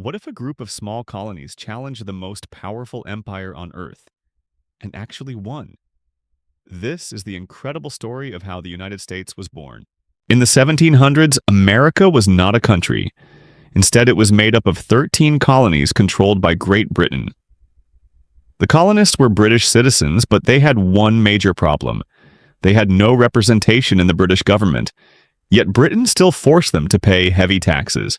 What if a group of small colonies challenged the most powerful empire on Earth and actually won? This is the incredible story of how the United States was born. In the 1700s, America was not a country. Instead, it was made up of 13 colonies controlled by Great Britain. The colonists were British citizens, but they had one major problem. They had no representation in the British government, yet Britain still forced them to pay heavy taxes.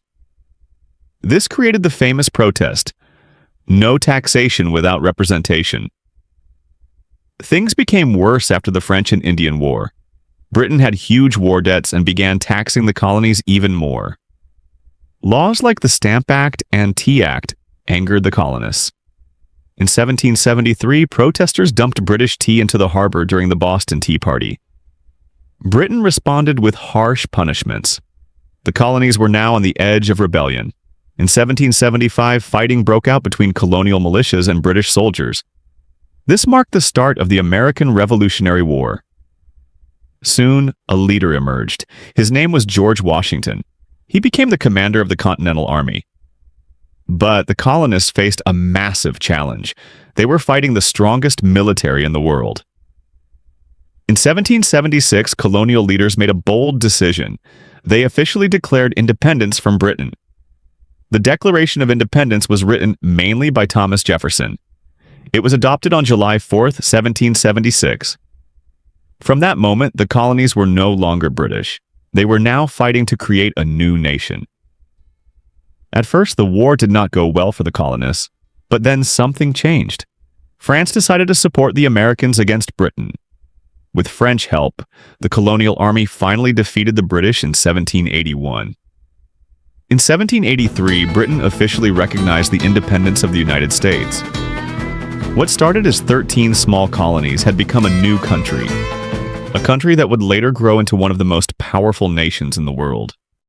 This created the famous protest, "No taxation without representation." Things became worse after the French and Indian War. Britain had huge war debts and began taxing the colonies even more. Laws like the Stamp Act and Tea Act angered the colonists. In 1773, protesters dumped British tea into the harbor during the Boston Tea Party. Britain responded with harsh punishments. The colonies were now on the edge of rebellion. In 1775, fighting broke out between colonial militias and British soldiers. This marked the start of the American Revolutionary War. Soon, a leader emerged. His name was George Washington. He became the commander of the Continental Army. But the colonists faced a massive challenge. They were fighting the strongest military in the world. In 1776, colonial leaders made a bold decision. They officially declared independence from Britain. The Declaration of Independence was written mainly by Thomas Jefferson. It was adopted on July 4th, 1776. From that moment, the colonies were no longer British. They were now fighting to create a new nation. At first, the war did not go well for the colonists, but then something changed. France decided to support the Americans against Britain. With French help, the colonial army finally defeated the British in 1781. In 1783, Britain officially recognized the independence of the United States. What started as 13 small colonies had become a new country, a country that would later grow into one of the most powerful nations in the world.